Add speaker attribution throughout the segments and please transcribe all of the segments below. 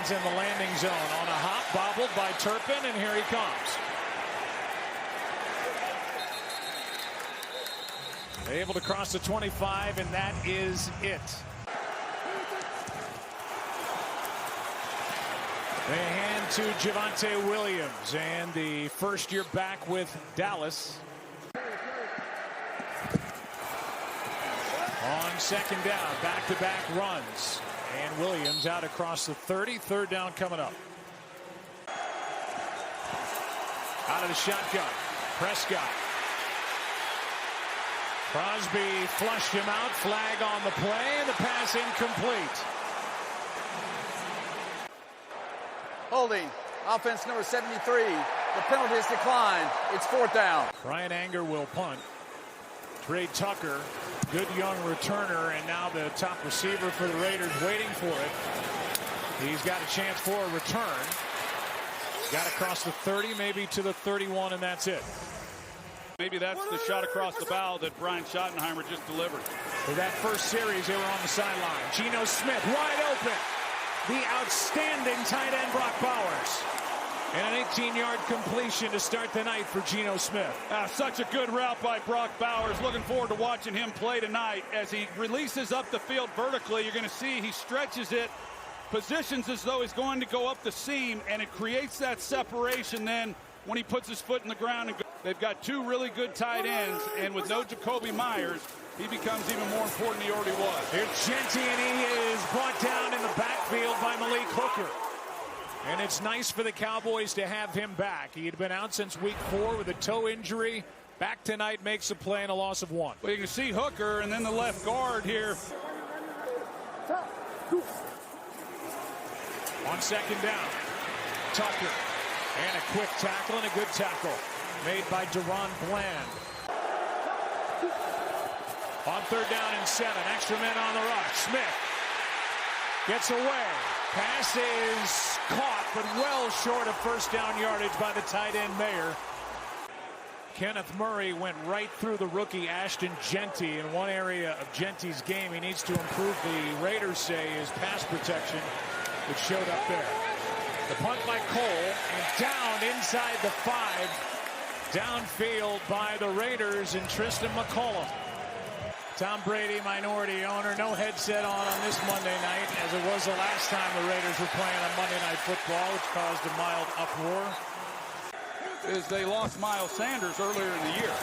Speaker 1: Pickens in the landing zone on a hop, bobbled by Turpin, and here he comes. Able to cross the 25, and that is it. They hand to Javonte Williams, and the first year back with Dallas. On second down, back-to-back runs. And Williams out across the 30. Third down coming up. Out of the shotgun. Prescott. Crosby flushed him out. Flag on the play, and the pass incomplete.
Speaker 2: Holding. Offense number 73. The penalty is declined. It's fourth down.
Speaker 1: Bryan Anger will punt. Tre Tucker, good young returner, and now the top receiver for the Raiders waiting for it. He's got a chance for a return. Got across the 30, maybe to the 31, and that's it.
Speaker 3: Maybe that's the shot across the bow that Brian Schottenheimer just delivered.
Speaker 1: For that first series, they were on the sideline. Geno Smith wide open. The outstanding tight end Brock Bowers. And an 18-yard completion to start the night for Geno Smith.
Speaker 3: Such a good route by Brock Bowers. Looking forward to watching him play tonight. As he releases up the field vertically, you're going to see he stretches it, positions as though he's going to go up the seam, and it creates that separation then when he puts his foot in the ground. And they've got two really good tight ends, and with no Jacoby Myers, he becomes even more important than he already was.
Speaker 1: Here's Jeanty, and he is brought down in the backfield by Malik Hooker. And it's nice for the Cowboys to have him back. He had been out since week 4 with a toe injury. Back tonight, makes a play and a loss of 1.
Speaker 3: Well, you can see Hooker and then the left guard here.
Speaker 1: On second down, Tucker. And a quick tackle and a good tackle made by Deron Bland. On third down and 7, extra men on the rush. Smith gets away. Pass is caught, but well short of first down yardage by the tight end Mayer. Kenneth Murray went right through the rookie Ashton Jeanty. In one area of Genty's game he needs to improve, the Raiders say, is pass protection, which showed up there. The punt by Cole, and down inside the 5. Downfield by the Raiders and Tristan McCollum. Tom Brady, minority owner, no headset on this Monday night, as it was the last time the Raiders were playing on Monday Night Football, which caused a mild uproar.
Speaker 3: As they lost Miles Sanders earlier in the year.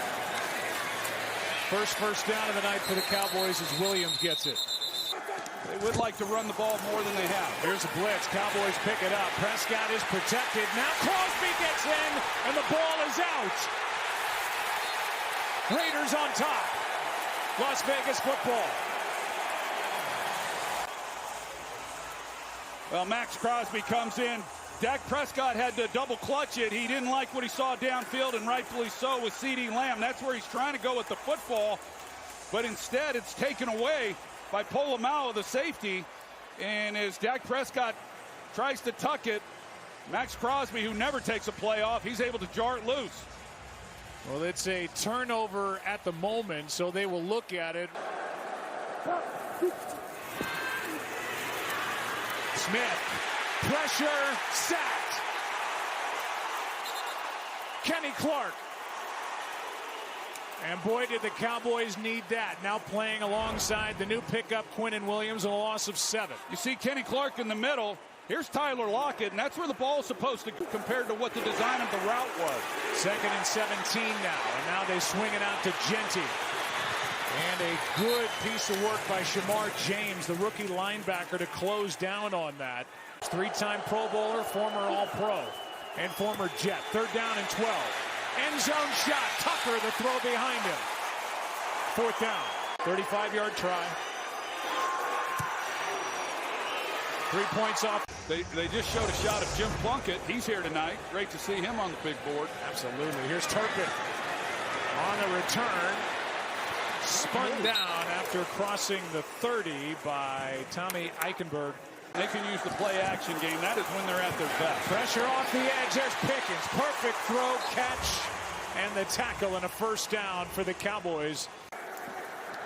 Speaker 1: First down of the night for the Cowboys as Williams gets it.
Speaker 3: They would like to run the ball more than they have.
Speaker 1: Here's a blitz. Cowboys pick it up. Prescott is protected. Now Crosby gets in, and the ball is out. Raiders on top. Las Vegas football.
Speaker 3: Well, Maxx Crosby comes in. Dak Prescott had to double clutch it. He didn't like what he saw downfield, and rightfully so, with CeeDee Lamb. That's where he's trying to go with the football, but instead it's taken away by Polamalu, the safety. And as Dak Prescott tries to tuck it, Maxx Crosby, who never takes a play off, he's able to jar it loose.
Speaker 1: Well, it's a turnover at the moment, so they will look at it. Smith, pressure, sacked. Kenny Clark. And boy, did the Cowboys need that. Now playing alongside the new pickup, Quinnen Williams, and a loss of 7.
Speaker 3: You see Kenny Clark in the middle. Here's Tyler Lockett, and that's where the ball is supposed to go compared to what the design of the route was.
Speaker 1: 2nd and 17 now, and now they swing it out to Jeanty. And a good piece of work by Shamar James, the rookie linebacker, to close down on that. 3-time Pro Bowler, former All-Pro, and former Jet. 3rd down and 12. End zone shot. Tucker, the throw behind him. 4th down. 35-yard try. 3 points off.
Speaker 3: They just showed a shot of Jim Plunkett. He's here tonight. Great to see him on the big board.
Speaker 1: Absolutely. Here's Turpin on the return. Spun down after crossing the 30 by Tommy Eichenberg.
Speaker 3: They can use the play-action game. That is when they're at their best.
Speaker 1: Pressure off the edge. There's Pickens. Perfect throw, catch, and the tackle, and a first down for the Cowboys.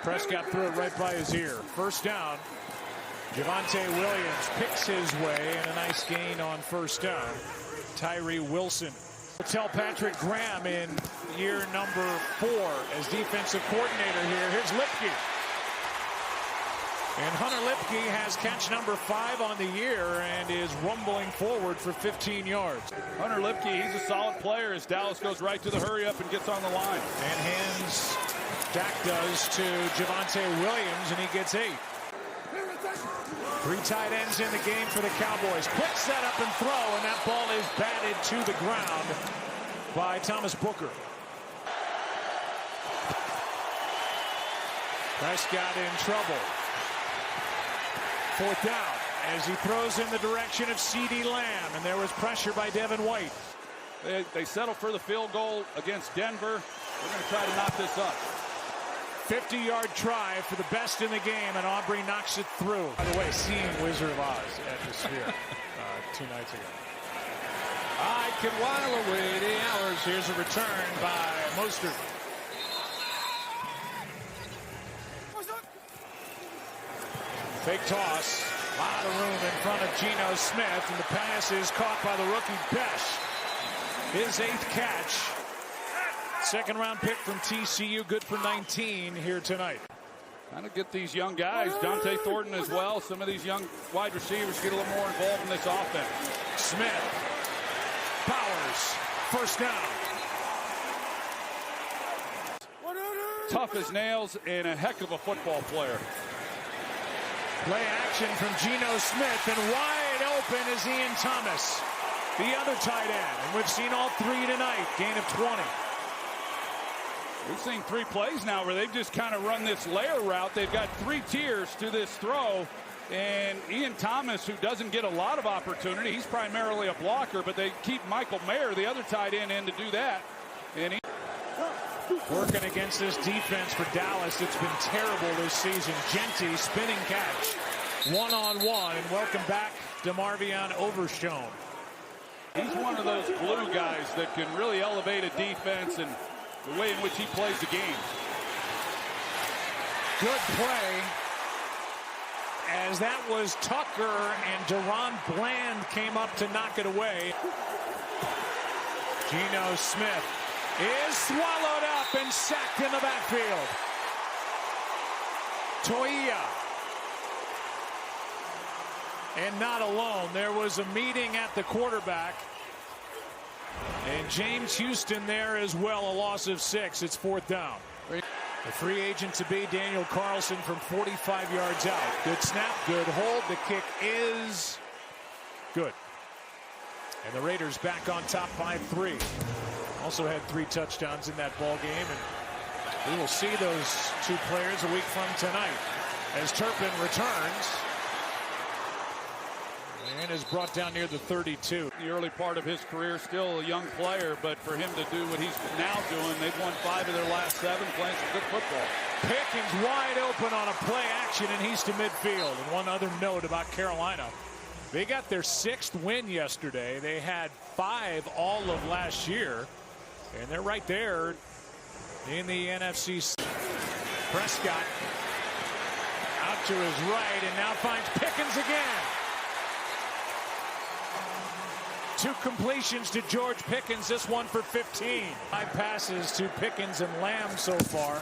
Speaker 1: Prescott threw it right by his ear. First down. Javonte Williams picks his way and a nice gain on first down. Tyree Wilson. Tell Patrick Graham in year number 4 as defensive coordinator here. Here's Lipke. And Hunter Lipke has catch number 5 on the year and is rumbling forward for 15 yards.
Speaker 3: Hunter Lipke, he's a solid player as Dallas goes right to the hurry up and gets on the line.
Speaker 1: And hands, Dak does, to Javonte Williams, and he gets 8. 3 tight ends in the game for the Cowboys. Quick setup and throw, and that ball is batted to the ground by Thomas Booker. Prescott in trouble. 4th down as he throws in the direction of CeeDee Lamb, and there was pressure by Devin White.
Speaker 3: They settle for the field goal against Denver. They're going to try to knock this up.
Speaker 1: 50-yard try for the best in the game, and Aubrey knocks it through. By the way, seeing Wizard of Oz at the Sphere 2 nights ago. I can while away the hours. Here's a return by Mostert. Fake toss. A lot of room in front of Geno Smith, and the pass is caught by the rookie Besh. His 8th catch. 2nd-round pick from TCU, good for 19 here tonight.
Speaker 3: Trying to get these young guys, Dante Thornton as well. Some of these young wide receivers get a little more involved in this offense.
Speaker 1: Smith. Powers. 1st down.
Speaker 3: Tough as nails and a heck of a football player.
Speaker 1: Play action from Geno Smith, and wide open is Ian Thomas, the other tight end. And we've seen all 3 tonight. Gain of 20.
Speaker 3: We've seen 3 plays now where they've just kind of run this layer route. They've got 3 tiers to this throw. And Ian Thomas, who doesn't get a lot of opportunity, he's primarily a blocker, but they keep Michael Mayer, the other tight end, in to do that. And he
Speaker 1: working against this defense for Dallas. It's been terrible this season. Jeanty, spinning catch. 1-on-1, and welcome back DeMarvion Overshown.
Speaker 3: He's one of those glue guys that can really elevate a defense and the way in which he plays the game.
Speaker 1: Good play, as that was Tucker, and Deron Bland came up to knock it away. Geno Smith is swallowed up and sacked in the backfield. Toia. And not alone. There was a meeting at the quarterback. And James Houston there as well, a loss of 6. It's 4th down. The free agent to be, Daniel Carlson, from 45 yards out. Good snap, good hold. The kick is good. And the Raiders back on top 5-3. Also had 3 touchdowns in that ball game. And we will see those 2 players a week from tonight as Turpin returns and is brought down near the 32.
Speaker 3: The early part of his career, still a young player, but for him to do what he's now doing, they've won 5 of their last 7, playing some good football.
Speaker 1: Pickens wide open on a play action, and he's to midfield. And one other note about Carolina. They got their 6th win yesterday. They had 5 all of last year, and they're right there in the NFC. Prescott out to his right, and now finds Pickens again. 2 completions to George Pickens, this one for 15. 5 passes to Pickens and Lamb so far,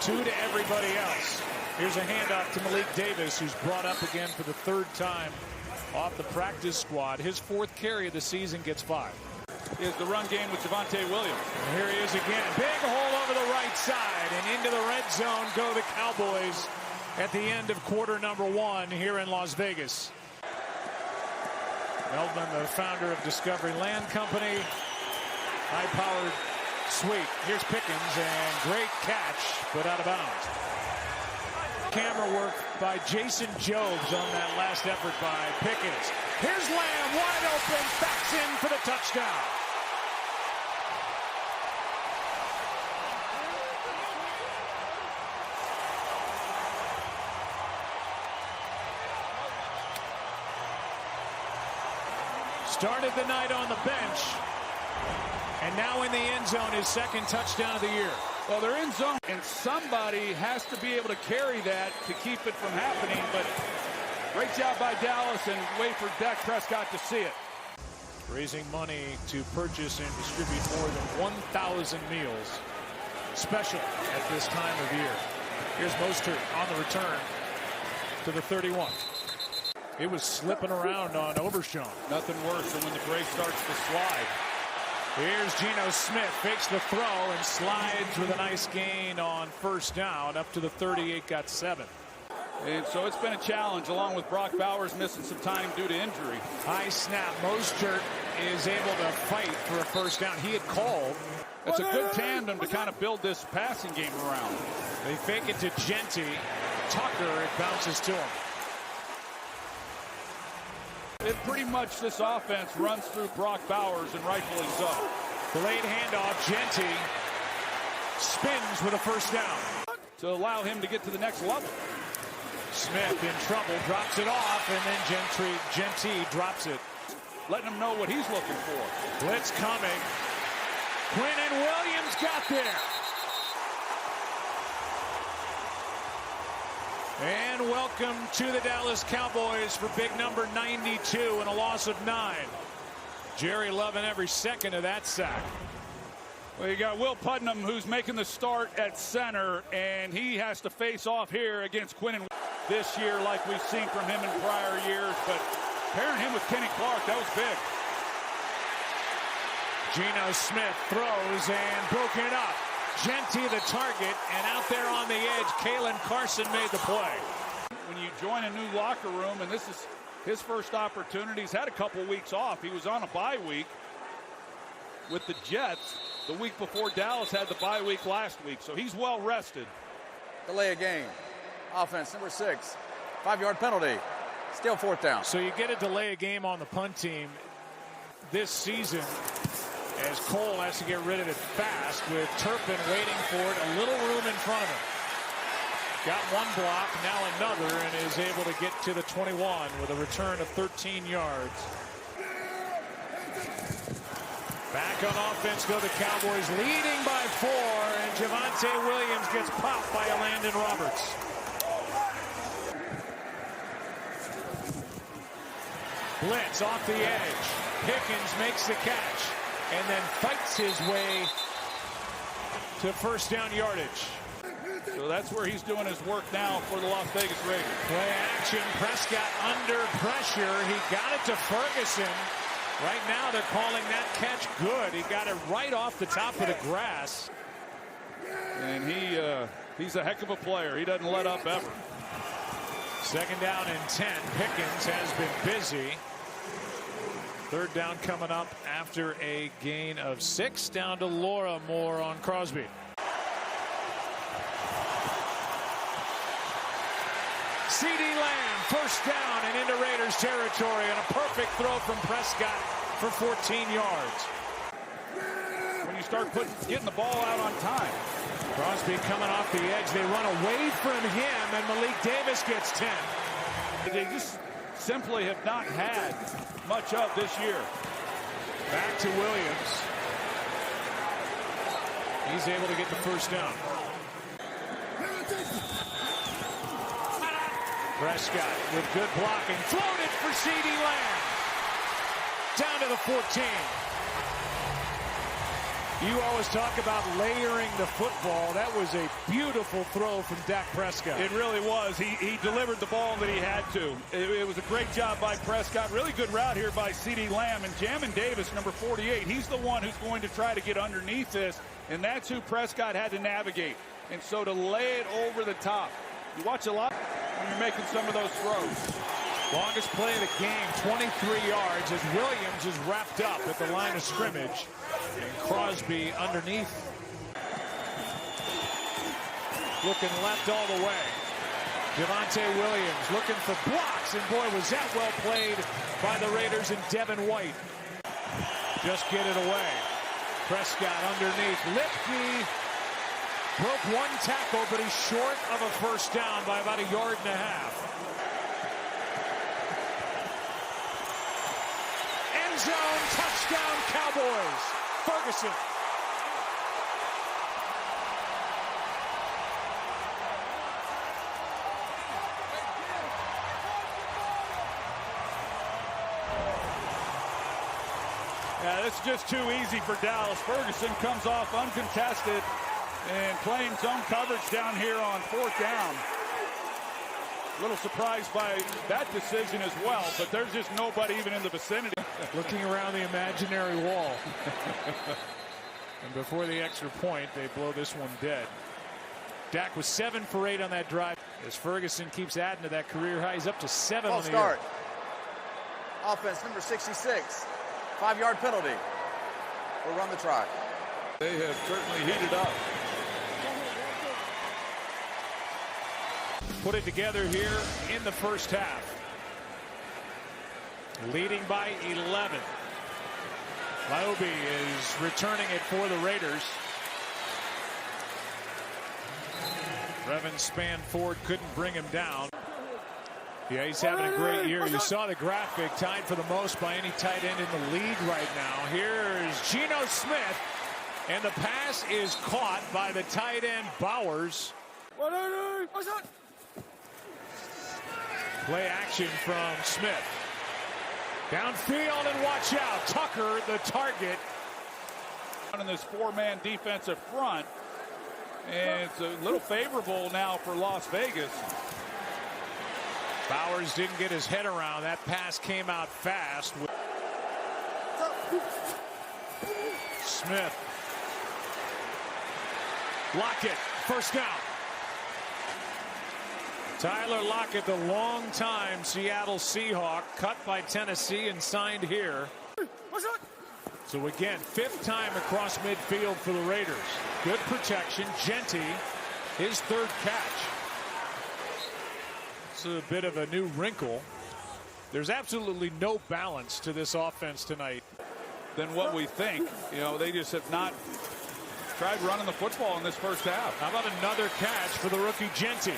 Speaker 1: 2 to everybody else. Here's a handoff to Malik Davis, who's brought up again for the 3rd time off the practice squad. His 4th carry of the season gets 5.
Speaker 3: Is the run game with Javonte Williams.
Speaker 1: And here he is again. Big hole over the right side, and into the red zone go the Cowboys at the end of quarter number 1 here in Las Vegas. Meldman, the founder of Discovery Land Company. High-powered sweep. Here's Pickens, and great catch, but out of bounds. Camera work by Jason Jobs on that last effort by Pickens. Here's Lamb, wide open, backs in for the touchdown. Started the night on the bench, and now in the end zone, his 2nd touchdown of the year.
Speaker 3: Well, they're in zone, and somebody has to be able to carry that to keep it from happening, but Great job by Dallas, and wait for Dak Prescott to see it.
Speaker 1: Raising money to purchase and distribute more than 1,000 meals. Special at this time of year. Here's Mostert on the return to the 31. It was slipping around on Overshown.
Speaker 3: Nothing worse than when the break starts to slide.
Speaker 1: Here's Geno Smith, fakes the throw and slides with a nice gain on first down. Up to the 38, got 7.
Speaker 3: And so it's been a challenge, along with Brock Bowers missing some time due to injury.
Speaker 1: High snap. Mostert is able to fight for a first down. He had called.
Speaker 3: It's a good tandem to kind of build this passing game around.
Speaker 1: They fake it to Jeanty. Tucker, it bounces to him.
Speaker 3: It pretty much, this offense runs through Brock Bowers, and rightfully so.
Speaker 1: Delayed handoff. Jeanty spins with a first down
Speaker 3: to allow him to get to the next level.
Speaker 1: Smith in trouble, drops it off, and then Jeanty drops it.
Speaker 3: Letting him know what he's looking for.
Speaker 1: Blitz coming. Quinn and Williams got there. And welcome to the Dallas Cowboys for big number 92 and a loss of 9. Jerry loving every second of that sack.
Speaker 3: Well, you got Will Putnam, who's making the start at center, and he has to face off here against Quinn and this year, like we've seen from him in prior years. But pairing him with Kenny Clark, that was big.
Speaker 1: Geno Smith throws and broken up. Jeanty the target, and out there on the edge, Kalen Carson made the play.
Speaker 3: When you join a new locker room, and this is his first opportunity, he's had a couple weeks off. He was on a bye week with the Jets the week before Dallas had the bye week last week, so he's well rested.
Speaker 2: Delay a game. Offense number 6. 5-yard penalty. Still 4th down.
Speaker 1: So you get a delay a game on the punt team this season, as Cole has to get rid of it fast with Turpin waiting for it, a little room in front of him. Got one block, now another, and is able to get to the 21 with a return of 13 yards. Back on offense go the Cowboys, leading by 4, and Javonte Williams gets popped by Landon Roberts. Blitz off the edge. Pickens makes the catch and then fights his way to first down yardage.
Speaker 3: So that's where he's doing his work now for the Las Vegas Raiders.
Speaker 1: Play action. Prescott under pressure. He got it to Ferguson. Right now they're calling that catch good. He got it right off the top of the grass.
Speaker 3: And he's a heck of a player. He doesn't let up ever.
Speaker 1: Second down and 10. Pickens has been busy. Third down coming up after a gain of 6. Down to Laura Moore on Crosby. CeeDee Lamb first down and into Raiders territory, and a perfect throw from Prescott for 14 yards.
Speaker 3: When you start getting the ball out on time.
Speaker 1: Crosby coming off the edge. They run away from him, and Malik Davis gets 10.
Speaker 3: They just simply have not had much of this year.
Speaker 1: Back to Williams. He's able to get the first down. Prescott with good blocking. Floated for CeeDee Lamb. Down to the 14. You always talk about layering the football. That was a beautiful throw from Dak Prescott.
Speaker 3: It really was. He delivered the ball that he had to. It was a great job by Prescott. Really good route here by CeeDee Lamb. And Jamin Davis, number 48, he's the one who's going to try to get underneath this. And that's who Prescott had to navigate. And so to lay it over the top. You watch a lot when you're making some of those throws.
Speaker 1: Longest play of the game, 23 yards, as Williams is wrapped up at the line of scrimmage. And Crosby underneath. Looking left all the way. Javonte Williams looking for blocks, and boy, was that well played by the Raiders and Devin White. Just get it away. Prescott underneath. Lipke broke one tackle, but he's short of a first down by about 1.5 yards. End zone, touchdown Cowboys. Ferguson.
Speaker 3: Yeah, that's just too easy for Dallas. Ferguson comes off uncontested and playing zone coverage down here on 4th down. A little surprised by that decision as well, but there's just nobody even in the vicinity.
Speaker 1: Looking around the imaginary wall. And before the extra point, they blow this one dead. Dak was 7 for 8 on that drive. As Ferguson keeps adding to that career high, he's up to 7 on the
Speaker 2: start.
Speaker 1: year.
Speaker 2: Offense number 66. 5-yard penalty. We'll run the try.
Speaker 3: They have certainly heated up.
Speaker 1: Put it together here in the first half. Leading by 11. Liobe is returning it for the Raiders. Brevin span forward, couldn't bring him down. Yeah, he's having a great year. You saw the graphic, tied for the most by any tight end in the league right now. Here's Geno Smith, and the pass is caught by the tight end Bowers. Play action from Smith. Downfield, and watch out. Tucker, the target.
Speaker 3: In this 4-man defensive front, and it's a little favorable now for Las Vegas.
Speaker 1: Bowers didn't get his head around. That pass came out fast. Smith. Lockett, first down. Tyler Lockett, the long-time Seattle Seahawk, cut by Tennessee and signed here. So again, 5th time across midfield for the Raiders. Good protection. Jeanty, his 3rd catch. It's a bit of a new wrinkle. There's absolutely no balance to this offense tonight.
Speaker 3: Than what we think. You know, they just have not tried running the football in this first half.
Speaker 1: How about another catch for the rookie Jeanty?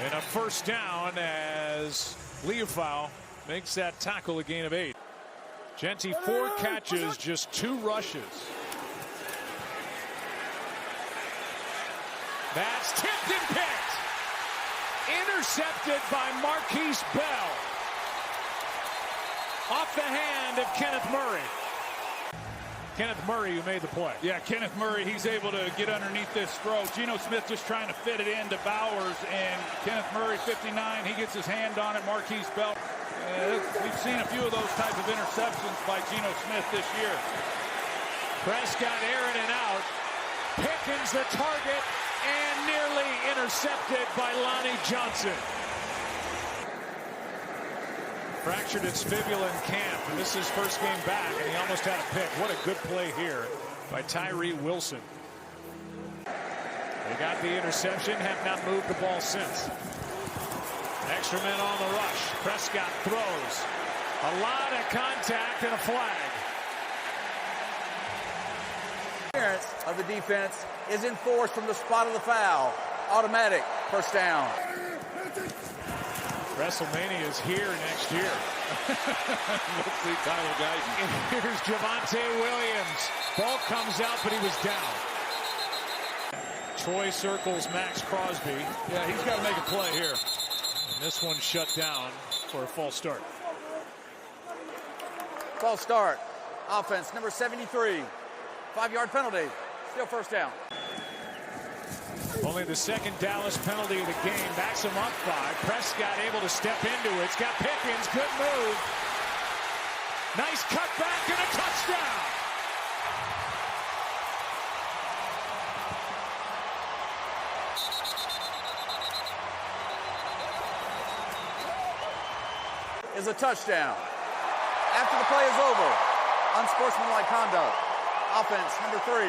Speaker 1: And a first down as Leofau makes that tackle, a gain of 8. Jeanty 4 catches, just 2 rushes. That's tipped and picked. Intercepted by Marquise Bell. Off the hand of Kenneth Murray. Kenneth Murray who made the play.
Speaker 3: Yeah, Kenneth Murray, he's able to get underneath this throw. Geno Smith just trying to fit it into Bowers, and Kenneth Murray, 59, he gets his hand on it. Marquise Bell. We've seen a few of those type of interceptions by Geno Smith this year.
Speaker 1: Prescott airing it out. Pickens the target, and nearly intercepted by Lonnie Johnson. Fractured its fibula in camp, and this is his first game back, and he almost had a pick. What a good play here by Tyree Wilson. They got the interception, have not moved the ball since. Extra men on the rush. Prescott throws. A lot of contact and a flag.
Speaker 2: Clearance of the defense is enforced from the spot of the foul. Automatic first down.
Speaker 1: WrestleMania is here next year.
Speaker 3: Let's see Tyler Guyton.
Speaker 1: And here's Javonte Williams. Ball comes out, but he was down. Troy circles Maxx Crosby.
Speaker 3: Yeah, he's got to make a play here.
Speaker 1: And this one shut down for a false start.
Speaker 2: False start. Offense number 73. 5-yard penalty. Still first down.
Speaker 1: Only the 2nd Dallas penalty of the game. Backs him up 5. Prescott able to step into it. It's got Pickens. Good move. Nice cutback and a touchdown.
Speaker 2: Is a touchdown. After the play is over, unsportsmanlike conduct. Offense number 3.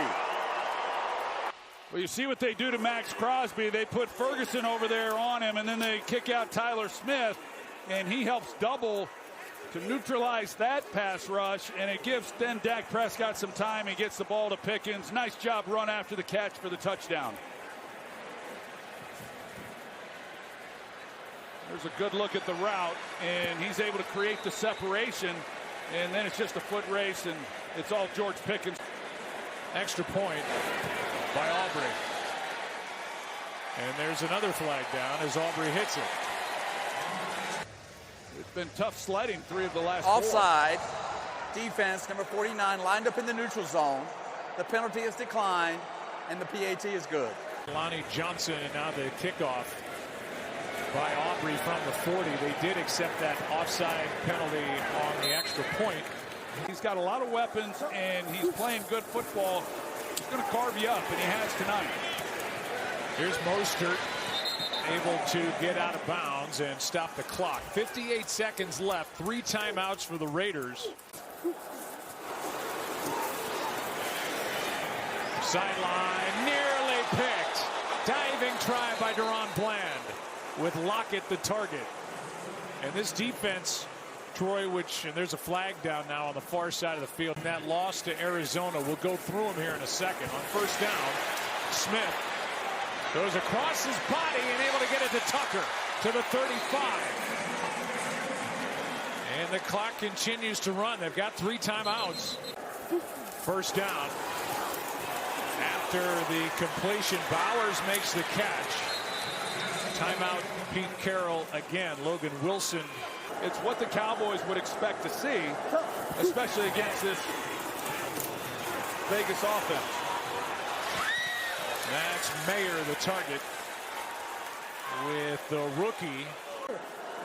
Speaker 3: Well, you see what they do to Maxx Crosby. They put Ferguson over there on him, and then they kick out Tyler Smith, and he helps double to neutralize that pass rush, and it gives then Dak Prescott some time. He gets the ball to Pickens. Nice job run after the catch for the touchdown. There's a good look at the route, and he's able to create the separation, and then it's just a foot race, and it's all George Pickens.
Speaker 1: Extra point by Aubrey. And there's another flag down as Aubrey hits it.
Speaker 3: It's been tough sledding 3 of the last 4.
Speaker 2: Offside. Defense, number 49, lined up in the neutral zone. The penalty is declined, and the PAT is good.
Speaker 1: Lonnie Johnson, and now the kickoff by Aubrey from the 40. They did accept that offside penalty on the extra point.
Speaker 3: He's got a lot of weapons, and he's playing good football. He's going to carve you up, and he has tonight.
Speaker 1: Here's Mostert, able to get out of bounds and stop the clock. 58 seconds left. 3 timeouts for the Raiders. Sideline, nearly picked. Diving try by Deron Bland with Lockett the target. And this defense, Troy, and there's a flag down now on the far side of the field. And that loss to Arizona, we'll go through them here in a second. On first down, Smith goes across his body and able to get it to Tucker to the 35. And the clock continues to run. They've got 3 timeouts. First down. After the completion, Bowers makes the catch. Timeout, Pete Carroll again. Logan Wilson.
Speaker 3: It's what the Cowboys would expect to see, especially against this Vegas offense.
Speaker 1: That's Mayer, the target, with the rookie.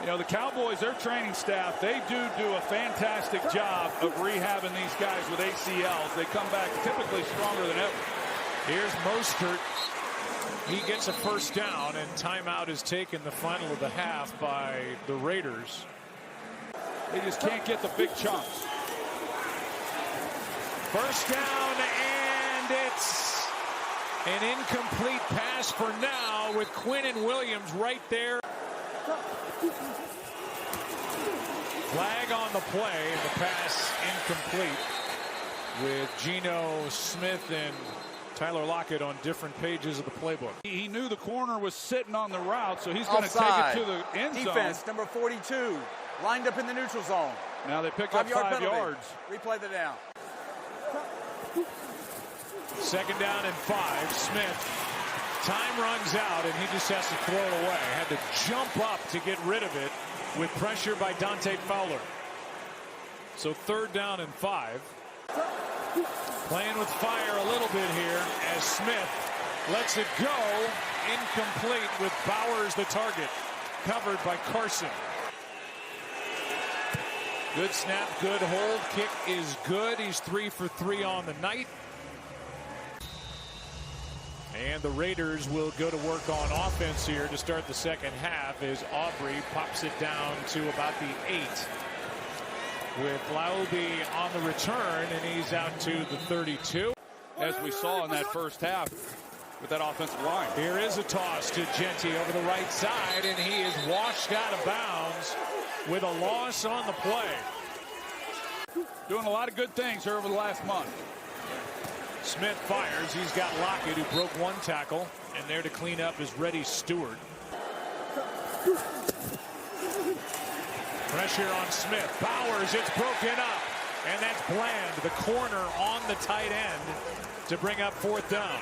Speaker 3: You know, the Cowboys, their training staff, they do a fantastic job of rehabbing these guys with ACLs. They come back typically stronger than ever.
Speaker 1: Here's Mostert. He gets a first down, and timeout is taken the final of the half by the Raiders.
Speaker 3: They just can't get the big chunks.
Speaker 1: First down, and it's an incomplete pass for now with Quinn and Williams right there. Flag on the play, the pass incomplete with Geno, Smith, and Tyler Lockett on different pages of the playbook.
Speaker 3: He knew the corner was sitting on the route, so he's going to take it to the end zone.
Speaker 2: Defense, number 42, lined up in the neutral zone.
Speaker 3: Now they pick up 5 yards.
Speaker 2: Replay the down.
Speaker 1: Second down and 5. Smith. Time runs out, and he just has to throw it away. Had to jump up to get rid of it with pressure by Dante Fowler. So third down and 5. Playing with fire a little bit here as Smith lets it go. Incomplete with Bowers the target. Covered by Carson. Good snap, good hold. Kick is good. He's 3 for 3 on the night. And the Raiders will go to work on offense here to start the second half as Aubrey pops it down to about the 8. With Lauby on the return, and he's out to the 32.
Speaker 3: As we saw in that first half with that offensive line.
Speaker 1: Here is a toss to Jeanty over the right side, and he is washed out of bounds with a loss on the play.
Speaker 3: Doing a lot of good things here over the last month.
Speaker 1: Smith fires. He's got Lockett, who broke 1 tackle, and there to clean up is Reddy Stewart. Pressure on Smith. Bowers, it's broken up. And that's Bland, the corner on the tight end to bring up 4th down.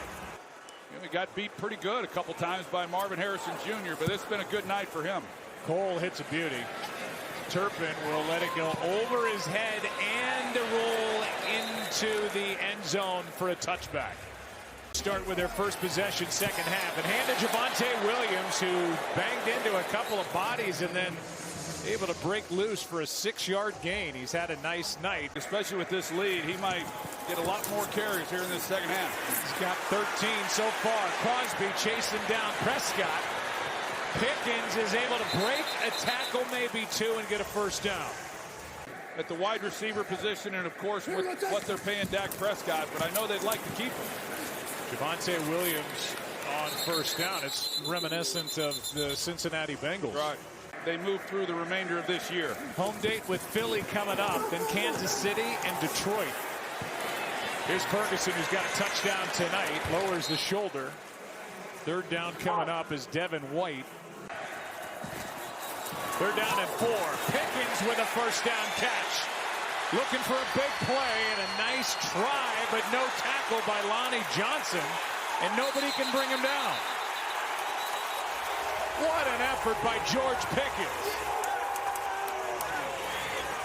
Speaker 3: He got beat pretty good a couple times by Marvin Harrison Jr., but it's been a good night for him.
Speaker 1: Cole hits a beauty. Turpin will let it go over his head and roll into the end zone for a touchback. Start with their first possession, second half, and hand to Javonte Williams, who banged into a couple of bodies and then able to break loose for a 6-yard gain. He's had a nice night.
Speaker 3: Especially with this lead, he might get a lot more carries here in this second half.
Speaker 1: He's got 13 so far. Crosby chasing down Prescott. Pickens is able to break a tackle, maybe 2, and get a first down.
Speaker 3: At the wide receiver position, and of course with what they're paying Dak Prescott, but I know they'd like to keep him.
Speaker 1: Javonte Williams on first down. It's reminiscent of the Cincinnati Bengals.
Speaker 3: Right. They move through the remainder of this year.
Speaker 1: Home date with Philly coming up, then Kansas City and Detroit. Here's Ferguson, who's got a touchdown tonight, lowers the shoulder. Third down coming up is Devin White. Third down and 4. Pickens with a first down catch. Looking for a big play and a nice try, but no tackle by Lonnie Johnson, and nobody can bring him down. What an effort by George Pickens.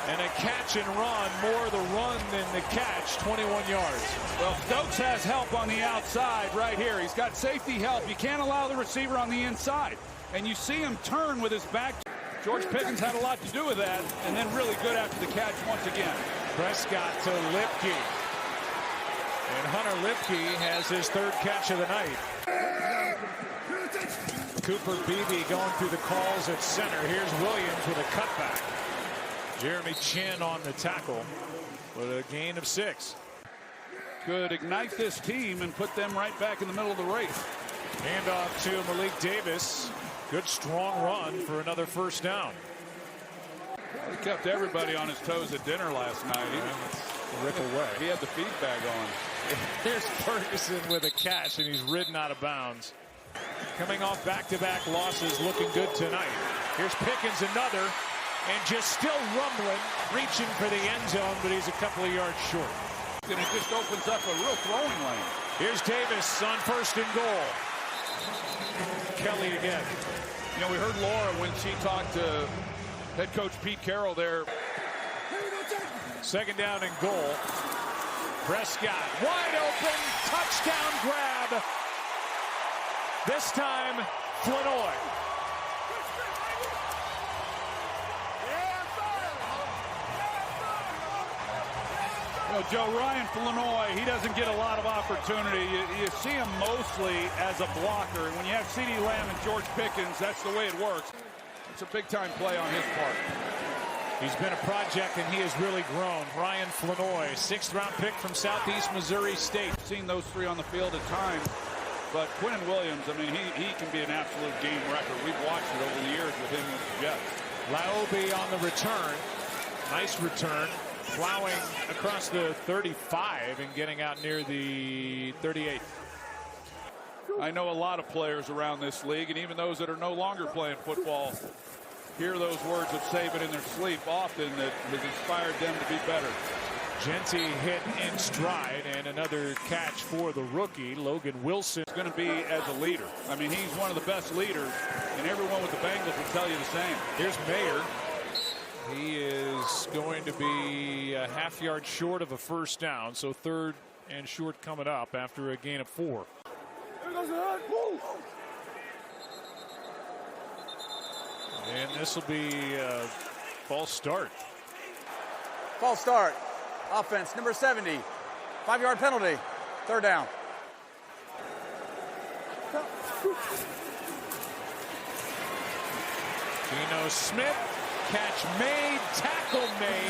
Speaker 1: And a catch and run, more the run than the catch, 21 yards.
Speaker 3: Well, Stokes has help on the outside right here. He's got safety help. You can't allow the receiver on the inside. And you see him turn with his back. George Pickens had a lot to do with that, and then really good after the catch once again.
Speaker 1: Prescott to Lipke. And Hunter Lipke has his third catch of the night. Cooper Beebe going through the calls at center. Here's Williams with a cutback. Jeremy Chin on the tackle with a gain of 6.
Speaker 3: Could ignite this team and put them right back in the middle of the race.
Speaker 1: Handoff to Malik Davis. Good strong run for another first down.
Speaker 3: He kept everybody on his toes at dinner last night.
Speaker 1: Rip away.
Speaker 3: He had the feedback on.
Speaker 1: Here's Ferguson with a catch, and he's ridden out of bounds. Coming off back-to-back losses, looking good tonight. Here's Pickens, another, and just still rumbling, reaching for the end zone, but he's a couple of yards short.
Speaker 3: And it just opens up a real throwing lane.
Speaker 1: Here's Davis on 1st and goal. Kelly again.
Speaker 3: You know, we heard Laura when she talked to head coach Pete Carroll there.
Speaker 1: 2nd down and goal. Prescott wide open, touchdown grab. This time, Flanoy.
Speaker 3: Well, Joe, Ryan Flanoy, he doesn't get a lot of opportunity. You see him mostly as a blocker. And when you have CeeDee Lamb and George Pickens, that's the way it works. It's a big-time play on his part.
Speaker 1: He's been a project, and he has really grown. Ryan Flanoy, 6th-round pick from Southeast Missouri State.
Speaker 3: Seen those three on the field at times. But Quinnen Williams, I mean, he can be an absolute game wrecker. We've watched it over the years with him with the Jets.
Speaker 1: Laobe on the return. Nice return. Plowing across the 35 and getting out near the 38.
Speaker 3: I know a lot of players around this league, and even those that are no longer playing football, hear those words of Saban in their sleep often that has inspired them to be better.
Speaker 1: Jeanty hit in stride, and another catch for the rookie, Logan Wilson.
Speaker 3: He's going to be as a leader. I mean, he's one of the best leaders, and everyone with the Bengals will tell you the same.
Speaker 1: Here's Mayer. He is going to be a half yard short of a first down, so 3rd and short coming up after a gain of 4. And this will be a false start.
Speaker 2: False start. Offense, number 70. 5-yard penalty. 3rd down.
Speaker 1: Geno Smith. Catch made, tackle made.